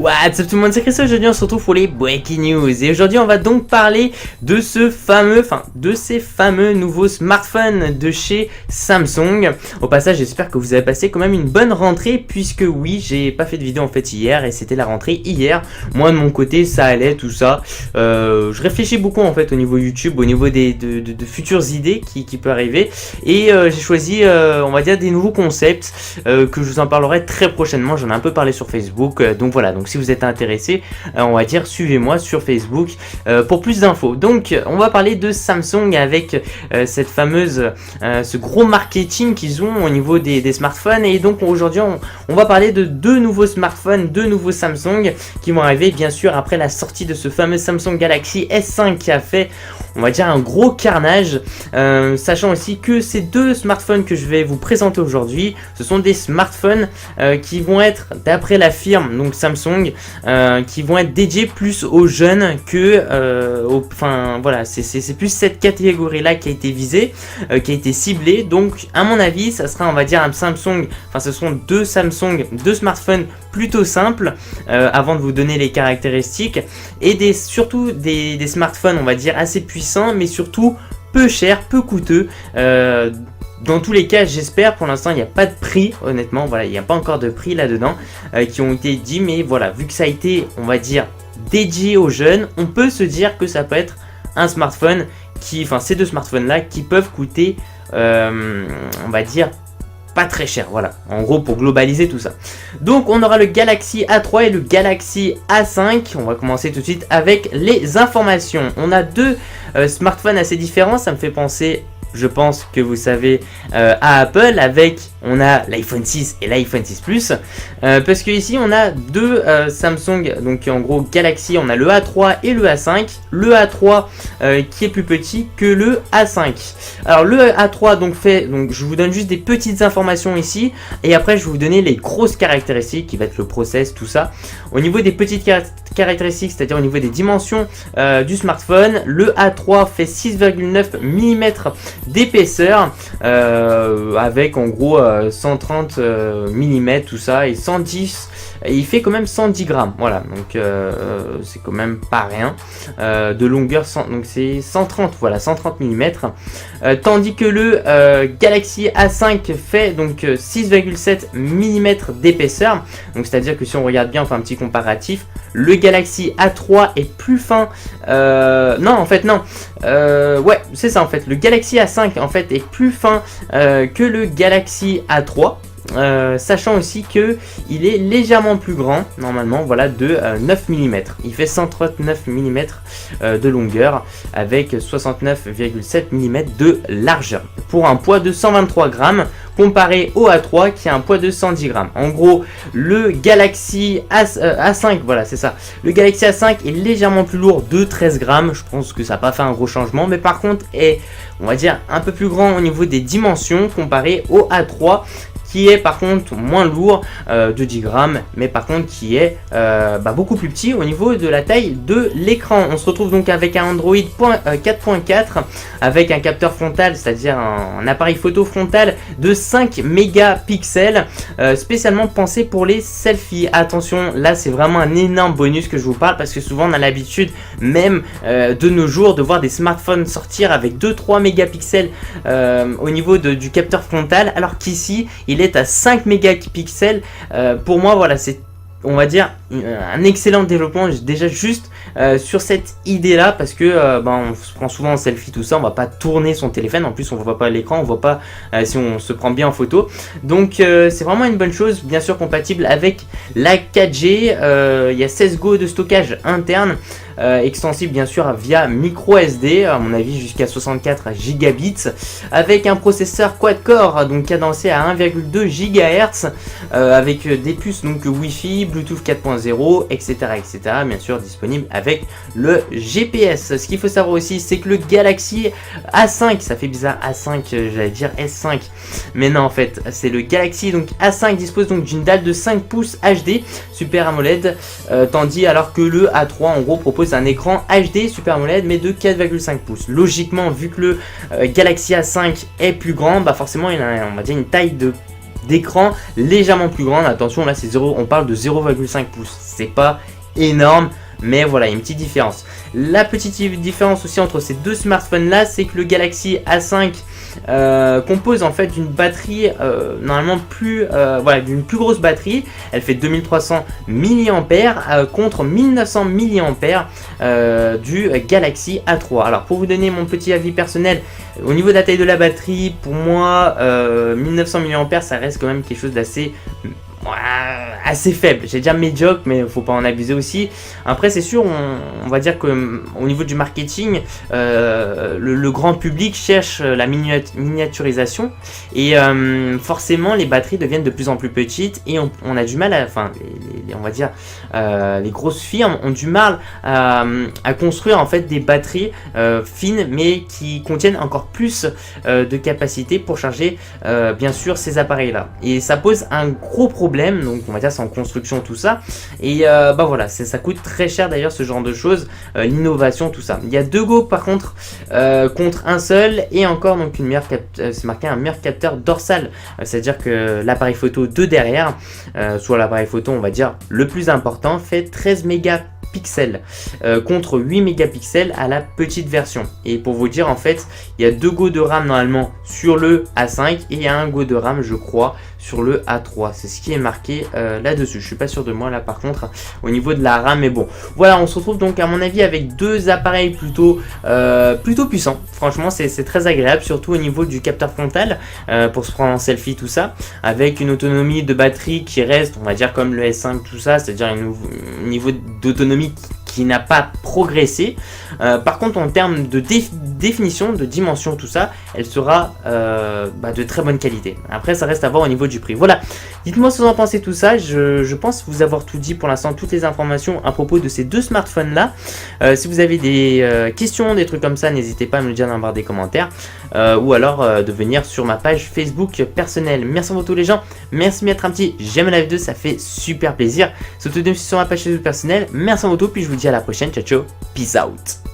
What's up tout le monde, c'est Christophe. Aujourd'hui on se retrouve pour les Breaking News. Et aujourd'hui on va donc parler de ces fameux nouveaux smartphones de chez Samsung. Au passage, j'espère que vous avez passé quand même une bonne rentrée, puisque oui, j'ai pas fait de vidéo en fait hier et c'était la rentrée hier. Moi de mon côté ça allait, tout ça. Je réfléchis beaucoup en fait au niveau YouTube, au niveau de futures idées qui peut arriver. Et j'ai choisi on va dire des nouveaux concepts que je vous en parlerai très prochainement. J'en ai un peu parlé sur Facebook, donc voilà. Donc si vous êtes intéressé, on va dire suivez-moi sur Facebook pour plus d'infos. Donc on va parler de Samsung avec cette fameuse ce gros marketing qu'ils ont au niveau des smartphones. Et donc aujourd'hui on va parler de deux nouveaux smartphones, deux nouveaux Samsung qui vont arriver bien sûr après la sortie de ce fameux Samsung Galaxy S5 qui a fait, on va dire, un gros carnage, sachant aussi que ces deux smartphones que je vais vous présenter aujourd'hui, ce sont des smartphones qui vont être, d'après la firme donc Samsung, qui vont être dédiés plus aux jeunes que enfin voilà, c'est plus cette catégorie là qui a été visée, qui a été ciblée. Donc à mon avis ça sera, on va dire, un Samsung, enfin ce sont deux smartphones plutôt simples, avant de vous donner les caractéristiques, et surtout des smartphones, on va dire, assez puissants, mais surtout peu chers, peu coûteux. Dans tous les cas, j'espère, pour l'instant il n'y a pas de prix, honnêtement, voilà, il n'y a pas encore de prix là-dedans qui ont été dit, mais voilà, vu que ça a été, on va dire, dédié aux jeunes, on peut se dire que ça peut être un smartphone enfin ces deux smartphones là qui peuvent coûter, on va dire, pas très cher, voilà, en gros pour globaliser tout ça. Donc on aura le Galaxy A3 et le Galaxy A5. On va commencer tout de suite avec les informations. On a deux smartphones assez différents, ça me fait penser, je pense que vous savez, à Apple, avec, on a l'iPhone 6 et l'iPhone 6 Plus, parce que ici on a deux Samsung, donc en gros Galaxy, on a le A3 et le A5. Le A3 qui est plus petit que le A5. Alors le A3 donc je vous donne juste des petites informations ici, et après je vais vous donner les grosses caractéristiques qui va être le process, tout ça. Au niveau des petites caractéristiques, c'est-à-dire au niveau des dimensions du smartphone, le A3 fait 6,9 mm d'épaisseur, avec en gros 130 mm, tout ça, et 110, et il fait quand même 110 grammes, voilà, donc c'est quand même pas rien. De longueur, donc c'est 130, voilà, 130 mm, tandis que le Galaxy A5 fait donc 6,7 mm d'épaisseur. Donc c'est à dire que si on regarde bien, on fait un petit comparatif, le Galaxy A3 est plus fin, non en fait non, ouais c'est ça en fait, le Galaxy A5 en fait est plus fin que le Galaxy A3. Sachant aussi que il est légèrement plus grand, normalement, voilà, de 9 mm. Il fait 139 mm de longueur avec 69,7 mm de largeur, pour un poids de 123 grammes, comparé au A3 qui a un poids de 110 grammes. En gros, le Galaxy A5, voilà, c'est ça. Le Galaxy A5 est légèrement plus lourd de 13 grammes. Je pense que ça n'a pas fait un gros changement, mais par contre est, on va dire, un peu plus grand au niveau des dimensions comparé au A3, qui est par contre moins lourd de 10 grammes, mais par contre qui est beaucoup plus petit au niveau de la taille de l'écran. On se retrouve donc avec un Android 4.4 avec un capteur frontal, c'est-à-dire un appareil photo frontal de 5 mégapixels, spécialement pensé pour les selfies. Attention, là c'est vraiment un énorme bonus que je vous parle, parce que souvent on a l'habitude, même de nos jours, de voir des smartphones sortir avec 2-3 mégapixels au niveau du capteur frontal, alors qu'ici il est à 5 mégapixels. Pour moi, voilà, c'est, on va dire, un excellent développement déjà juste sur cette idée là, parce que on se prend souvent en selfie, tout ça, on va pas tourner son téléphone, en plus on voit pas l'écran, on voit pas si on se prend bien en photo. Donc c'est vraiment une bonne chose, bien sûr compatible avec la 4G. Il y a 16 Go de stockage interne, extensible bien sûr via micro SD, à mon avis jusqu'à 64 gigabits, avec un processeur quad-core donc cadencé à 1,2 GHz, avec des puces donc Wi-Fi, Bluetooth 4.0, etc., etc. Bien sûr disponible avec le GPS. Ce qu'il faut savoir aussi, c'est que le Galaxy A5, ça fait bizarre A5, j'allais dire S5, mais non en fait c'est le Galaxy donc A5, dispose donc d'une dalle de 5 pouces HD Super AMOLED, tandis alors que le A3 en gros propose un écran HD Super AMOLED mais de 4,5 pouces. Logiquement, vu que le Galaxy A5 est plus grand, forcément il a, on va dire, une taille de d'écran légèrement plus grande. Attention, là c'est 0, on parle de 0,5 pouces. C'est pas énorme, mais voilà, il y a une petite différence. La petite différence aussi entre ces deux smartphones là, c'est que le Galaxy A5 compose en fait d'une batterie normalement voilà, d'une plus grosse batterie. Elle fait 2300 mAh contre 1900 mAh du Galaxy A3. Alors pour vous donner mon petit avis personnel, au niveau de la taille de la batterie, pour moi 1900 mAh ça reste quand même quelque chose d'assez assez faible. J'ai déjà médiocre, mais il faut pas en abuser aussi. Après c'est sûr, on va dire que au niveau du marketing, le grand public cherche la miniaturisation et forcément les batteries deviennent de plus en plus petites et on a du mal à, enfin on va dire les grosses firmes ont du mal à construire en fait des batteries fines mais qui contiennent encore plus de capacité pour charger bien sûr ces appareils là, et ça pose un gros problème. Donc on va dire c'est en construction tout ça, et bah voilà, ça coûte très cher d'ailleurs ce genre de choses, l'innovation tout ça. Il y a 2 Go par contre contre un seul, et encore donc une meilleure c'est marqué un meilleur capteur dorsal, c'est à dire que l'appareil photo de derrière, soit l'appareil photo on va dire le plus important, fait 13 mégapixels contre 8 mégapixels à la petite version. Et pour vous dire en fait, il y a 2 Go de RAM normalement sur le A5 et il y a 1 Go de RAM je crois sur le A3, c'est ce qui est marqué là-dessus. Je suis pas sûr de moi là par contre au niveau de la RAM, mais bon voilà, on se retrouve donc à mon avis avec 2 appareils plutôt puissants. Franchement c'est très agréable, surtout au niveau du capteur frontal pour se prendre en selfie tout ça, avec une autonomie de batterie qui reste on va dire comme le S5 tout ça, c'est-à-dire un niveau d'autonomie qui n'a pas progressé. Par contre en termes de définition, de dimension, tout ça, elle sera de très bonne qualité. Après ça reste à voir au niveau du prix. Voilà, dites-moi ce que vous en pensez tout ça. Je pense vous avoir tout dit pour l'instant, toutes les informations à propos de ces 2 smartphones là. Si vous avez des questions, des trucs comme ça, n'hésitez pas à me le dire dans la barre des commentaires, ou alors de venir sur ma page Facebook personnelle. Merci à vous tous les gens, merci de mettre un petit j'aime la vidéo, ça fait super plaisir. Surtout sur ma page Facebook personnelle. Merci à vous tous, puis je vous dis à la prochaine, ciao ciao, peace out.